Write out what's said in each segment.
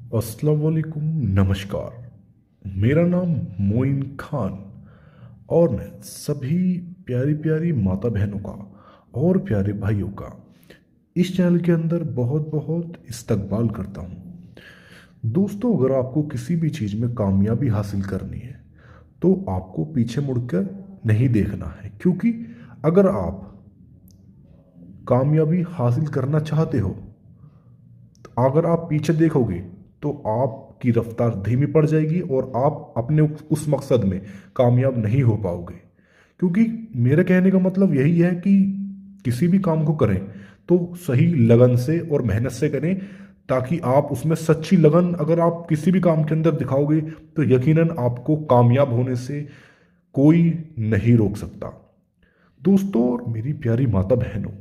अस्सलाम वालेकुम, नमस्कार। मेरा नाम मोइन खान और मैं सभी प्यारी प्यारी माता बहनों का और प्यारे भाइयों का इस चैनल के अंदर बहुत बहुत इस्तकबाल करता हूँ। दोस्तों, अगर आपको किसी भी चीज़ में कामयाबी हासिल करनी है तो आपको पीछे मुड़कर नहीं देखना है, क्योंकि अगर आप कामयाबी हासिल करना चाहते हो, अगर आप पीछे देखोगे तो आपकी रफ्तार धीमी पड़ जाएगी और आप अपने उस मकसद में कामयाब नहीं हो पाओगे। क्योंकि मेरे कहने का मतलब यही है कि किसी भी काम को करें तो सही लगन से और मेहनत से करें, ताकि आप उसमें सच्ची लगन अगर आप किसी भी काम के अंदर दिखाओगे तो यकीनन आपको कामयाब होने से कोई नहीं रोक सकता। दोस्तों और मेरी प्यारी माता बहनों,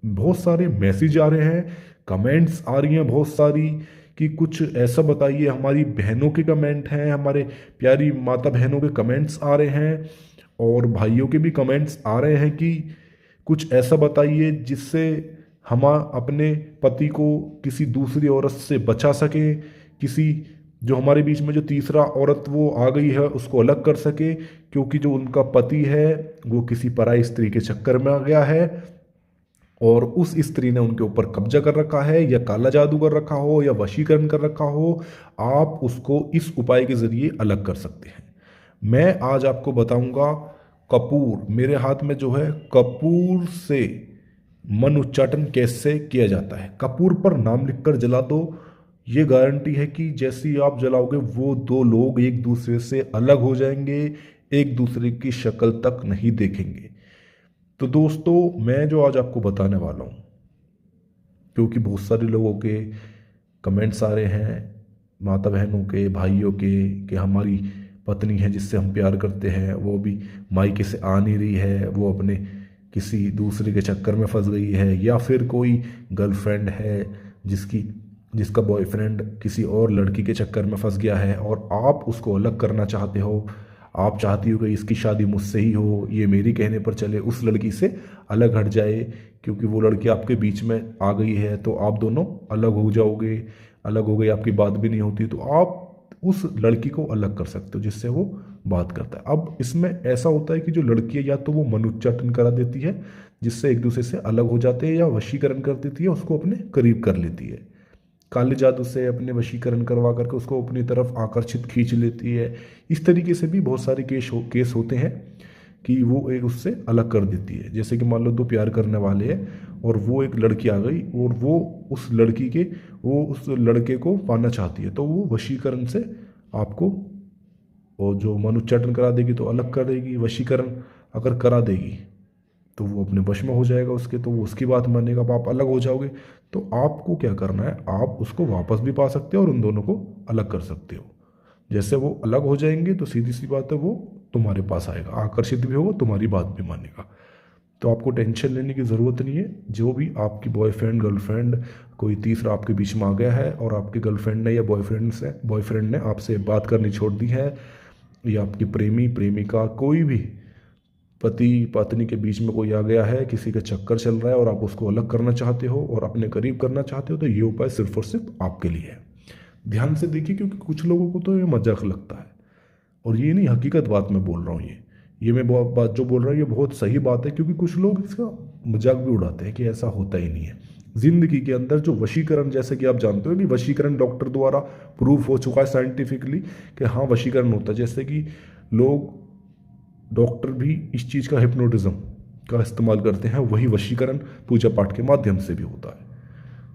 बहुत सारे मैसेज आ रहे हैं, कमेंट्स आ रही हैं बहुत सारी कि कुछ ऐसा बताइए। हमारी बहनों के कमेंट हैं, हमारे प्यारी माता बहनों के कमेंट्स आ रहे हैं और भाइयों के भी कमेंट्स आ रहे हैं कि कुछ ऐसा बताइए जिससे हम अपने पति को किसी दूसरी औरत से बचा सकें, किसी जो हमारे बीच में जो तीसरा औरत वो आ गई है उसको अलग कर सके, क्योंकि जो उनका पति है वो किसी पराई स्त्री के चक्कर में आ गया है और उस स्त्री ने उनके ऊपर कब्जा कर रखा है, या काला जादू कर रखा हो या वशीकरण कर रखा हो। आप उसको इस उपाय के जरिए अलग कर सकते हैं। मैं आज आपको बताऊंगा कपूर, मेरे हाथ में जो है कपूर से मन उच्चाटन कैसे किया जाता है। कपूर पर नाम लिखकर जला दो, ये गारंटी है कि जैसे ही आप जलाओगे वो दो लोग एक दूसरे से अलग हो जाएंगे, एक दूसरे की शक्ल तक नहीं देखेंगे। तो दोस्तों, मैं जो आज आपको बताने वाला हूँ, क्योंकि बहुत सारे लोगों के कमेंट्स आ रहे हैं, माता बहनों के, भाइयों के, कि हमारी पत्नी है जिससे हम प्यार करते हैं वो भी मायके से आ नहीं रही है, वो अपने किसी दूसरे के चक्कर में फंस गई है, या फिर कोई गर्लफ्रेंड है जिसकी जिसका बॉयफ्रेंड किसी और लड़की के चक्कर में फंस गया है और आप उसको अलग करना चाहते हो। आप चाहती हो कि इसकी शादी मुझसे ही हो, ये मेरी कहने पर चले, उस लड़की से अलग हट जाए, क्योंकि वो लड़की आपके बीच में आ गई है तो आप दोनों अलग हो जाओगे। अलग हो गई, आपकी बात भी नहीं होती, तो आप उस लड़की को अलग कर सकते हो जिससे वो बात करता है। अब इसमें ऐसा होता है कि जो लड़की है या तो वो मनोच्चाटन करा देती है जिससे एक दूसरे से अलग हो जाते हैं, या वशीकरण कर देती है, उसको अपने करीब कर लेती है, काले जादू से अपने वशीकरण करवा करके उसको अपनी तरफ आकर्षित खींच लेती है। इस तरीके से भी बहुत सारे केस होते हैं कि वो एक उससे अलग कर देती है। जैसे कि मान लो दो प्यार करने वाले हैं और वो एक लड़की आ गई और वो उस लड़के को पाना चाहती है, तो वो वशीकरण से आपको, और जो मन उच्चाटन करा देगी तो अलग कर देगी, वशीकरण अगर करा देगी तो वो अपने वश में हो जाएगा उसके, तो वो उसकी बात मानेगा, अब आप अलग हो जाओगे। तो आपको क्या करना है, आप उसको वापस भी पा सकते हो और उन दोनों को अलग कर सकते हो। जैसे वो अलग हो जाएंगे तो सीधी सी बात है वो तुम्हारे पास आएगा, आकर्षित भी होगा, तुम्हारी बात भी मानेगा। तो आपको टेंशन लेने की ज़रूरत नहीं है। जो भी आपकी बॉयफ्रेंड गर्लफ्रेंड कोई तीसरा आपके बीच में आ गया है और आपके गर्लफ्रेंड ने या बॉयफ्रेंड ने आपसे बात करनी छोड़ दी है, या आपकी प्रेमी प्रेमिका कोई भी पति पत्नी के बीच में कोई आ गया है, किसी का चक्कर चल रहा है और आप उसको अलग करना चाहते हो और अपने करीब करना चाहते हो, तो ये उपाय सिर्फ और सिर्फ आपके लिए है। ध्यान से देखिए, क्योंकि कुछ लोगों को तो ये मजाक लगता है, और ये नहीं, हकीकत बात मैं बोल रहा हूँ। ये मैं बहुत बात जो बोल रहा हूँ ये बहुत सही बात है, क्योंकि कुछ लोग इसका मजाक भी उड़ाते हैं कि ऐसा होता ही नहीं है। जिंदगी के अंदर जो वशीकरण, जैसे कि आप जानते हो कि वशीकरण डॉक्टर द्वारा प्रूफ हो चुका है साइंटिफिकली कि हाँ वशीकरण होता है। जैसे कि लोग, डॉक्टर भी इस चीज़ का, हिप्नोटिज्म का इस्तेमाल करते हैं, वही वशीकरण पूजा पाठ के माध्यम से भी होता है।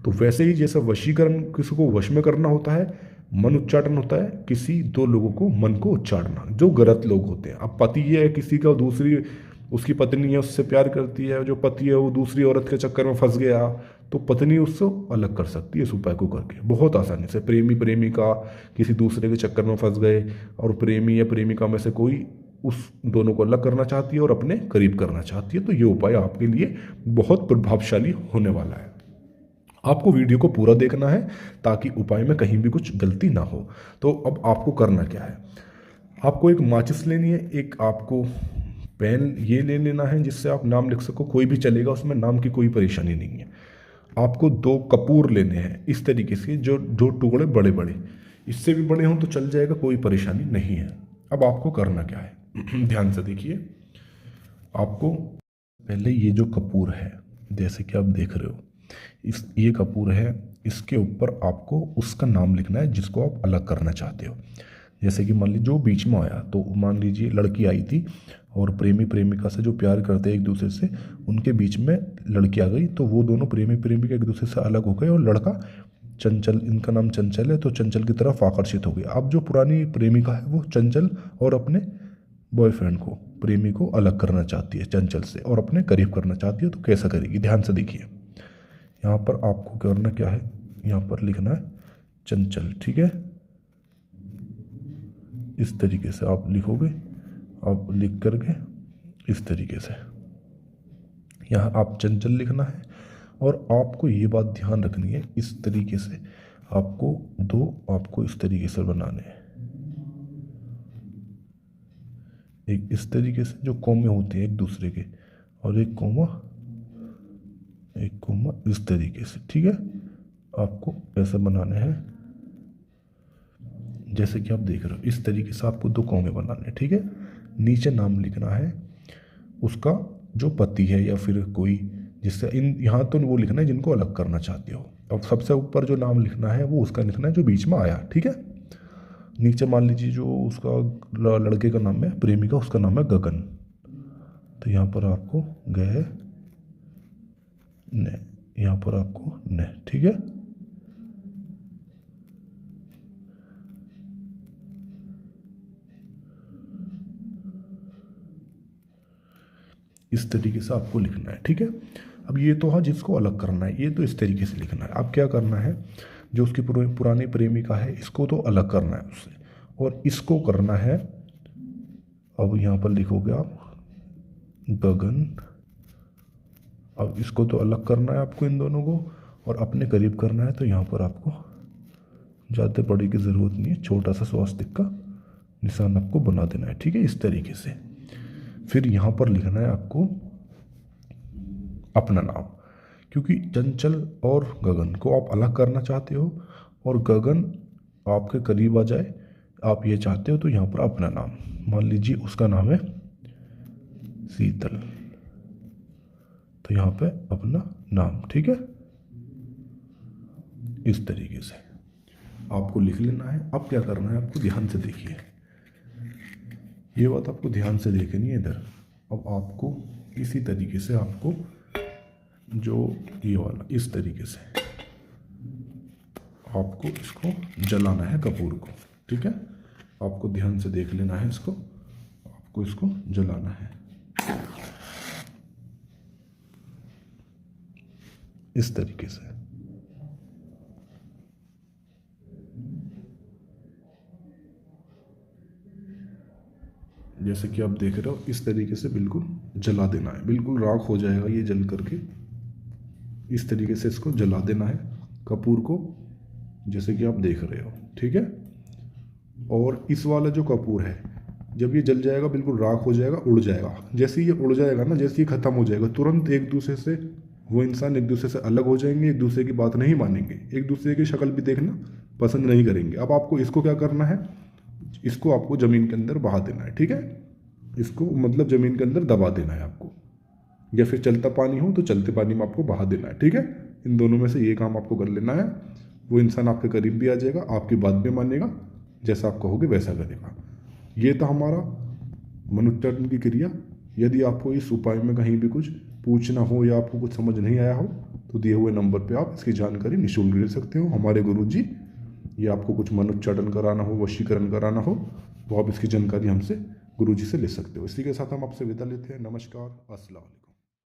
तो वैसे ही जैसा वशीकरण किसी को वश में करना होता है, मन उच्चाटन होता है किसी दो लोगों को मन को उच्चाटना, जो गलत लोग होते हैं। अब पति है किसी का, दूसरी उसकी पत्नी है उससे प्यार करती है, जो पति है वो दूसरी औरत के चक्कर में फंस गया, तो पत्नी उससे अलग कर सकती है इस उपाय को करके बहुत आसानी से। प्रेमी प्रेमिका किसी दूसरे के चक्कर में फंस गए और प्रेमी या प्रेमिका में से कोई उस दोनों को अलग करना चाहती है और अपने करीब करना चाहती है, तो ये उपाय आपके लिए बहुत प्रभावशाली होने वाला है। आपको वीडियो को पूरा देखना है ताकि उपाय में कहीं भी कुछ गलती ना हो। तो अब आपको करना क्या है, आपको एक माचिस लेनी है, एक आपको पेन ये ले लेना है जिससे आप नाम लिख सको, कोई भी चलेगा, उसमें नाम की कोई परेशानी नहीं है। आपको 2 कपूर लेने हैं इस तरीके से, जो जो टुकड़े बड़े बड़े, इससे भी बड़े हों तो चल जाएगा, कोई परेशानी नहीं है। अब आपको करना क्या है ध्यान से देखिए। आपको पहले ये जो कपूर है, जैसे कि आप देख रहे हो, ये कपूर है, इसके ऊपर आपको उसका नाम लिखना है जिसको आप अलग करना चाहते हो। जैसे कि मान लीजिए जो बीच में आया, तो मान लीजिए लड़की आई थी और प्रेमी प्रेमिका से जो प्यार करते हैं एक दूसरे से, उनके बीच में लड़की आ गई, तो वो दोनों प्रेमी प्रेमिका एक दूसरे से अलग हो गए और लड़का चंचल, इनका नाम चंचल है, तो चंचल की तरफ आकर्षित हो गई। अब जो पुरानी प्रेमिका है वो चंचल और अपने बॉयफ्रेंड को, प्रेमी को अलग करना चाहती है चंचल से और अपने करीब करना चाहती है, तो कैसा करेगी ध्यान से देखिए। यहाँ पर आपको करना क्या है, यहाँ पर लिखना है चंचल, ठीक है। इस तरीके से आप लिखोगे, आप लिख करके इस तरीके से यहाँ आप चंचल लिखना है। और आपको ये बात ध्यान रखनी है, इस तरीके से आपको इस तरीके से बनाने हैं, एक इस तरीके से जो कॉमे होते हैं एक दूसरे के, और एक कोमा इस तरीके से, ठीक है। आपको ऐसे बनाने हैं जैसे कि आप देख रहे हो, इस तरीके से आपको 2 कौमे बनाने हैं, ठीक है। नीचे नाम लिखना है उसका जो पति है या फिर कोई, जिससे इन यहाँ तो वो लिखना है जिनको अलग करना चाहते हो। अब सबसे ऊपर जो नाम लिखना है वो उसका लिखना है जो बीच में आया, ठीक है। नीचे मान लीजिए जो उसका लड़के का नाम है, प्रेमिका, उसका नाम है गगन, तो यहाँ पर आपको ने, यहाँ पर आपको ने, ठीक है। इस तरीके से आपको लिखना है, ठीक है। अब ये तो है जिसको अलग करना है, ये तो इस तरीके से लिखना है। अब क्या करना है, जो उसकी पुरानी प्रेमिका है इसको तो अलग करना है उससे, और इसको करना है, अब यहाँ पर लिखोगे आप गगन। अब इसको तो अलग करना है आपको इन दोनों को, और अपने करीब करना है, तो यहाँ पर आपको ज़्यादा बड़ी की ज़रूरत नहीं है, छोटा सा स्वास्तिक का निशान आपको बना देना है, ठीक है, इस तरीके से। फिर यहाँ पर लिखना है आपको अपना नाम, क्योंकि चंचल और गगन को आप अलग करना चाहते हो और गगन आपके करीब आ जाए, आप ये चाहते हो, तो यहाँ पर अपना नाम मान लीजिए उसका नाम है शीतल, तो यहाँ पे अपना नाम, ठीक है, इस तरीके से आपको लिख लेना है। अब क्या करना है, आपको ध्यान से देखिए, ये बात आपको ध्यान से देखनी है इधर। अब आपको इसी तरीके से आपको जो ये वाला इस तरीके से आपको इसको जलाना है कपूर को, ठीक है। आपको ध्यान से देख लेना है इसको, आपको इसको जलाना है इस तरीके से। जैसे कि आप देख रहे हो, इस तरीके से बिल्कुल जला देना है, बिल्कुल राख हो जाएगा ये जल करके। इस तरीके से इसको जला देना है कपूर को, जैसे कि आप देख रहे हो, ठीक है। और इस वाला जो कपूर है, जब ये जल जाएगा बिल्कुल राख हो जाएगा, उड़ जाएगा। जैसे ही ये उड़ जाएगा ना, जैसे ही ख़त्म हो जाएगा, तुरंत एक दूसरे से वो इंसान एक दूसरे से अलग हो जाएंगे, एक दूसरे की बात नहीं मानेंगे, एक दूसरे की शक्ल भी देखना पसंद नहीं करेंगे। अब आपको इसको क्या करना है, इसको आपको ज़मीन के अंदर बहा देना है, ठीक है। इसको मतलब ज़मीन के अंदर दबा देना है आपको, या फिर चलता पानी हो तो चलते पानी में आपको बहा देना है, ठीक है। इन दोनों में से ये काम आपको कर लेना है। वो इंसान आपके करीब भी आ जाएगा, आपकी बात भी मानेगा, जैसा आप कहोगे वैसा करेगा। ये तो हमारा मनुष्चारण की क्रिया। यदि आपको इस उपाय में कहीं भी कुछ पूछना हो या आपको कुछ समझ नहीं आया हो, तो दिए हुए नंबर पे आप इसकी जानकारी निःशुल्क ले सकते हो। हमारे गुरुजी, ये आपको कुछ मनुष्चारण कराना हो, वशीकरण कराना हो, तो आप इसकी जानकारी हमसे गुरुजी से ले सकते हो। इसी के साथ हम आपसे विदा लेते हैं। नमस्कार, अस्सलाम वालेकुम।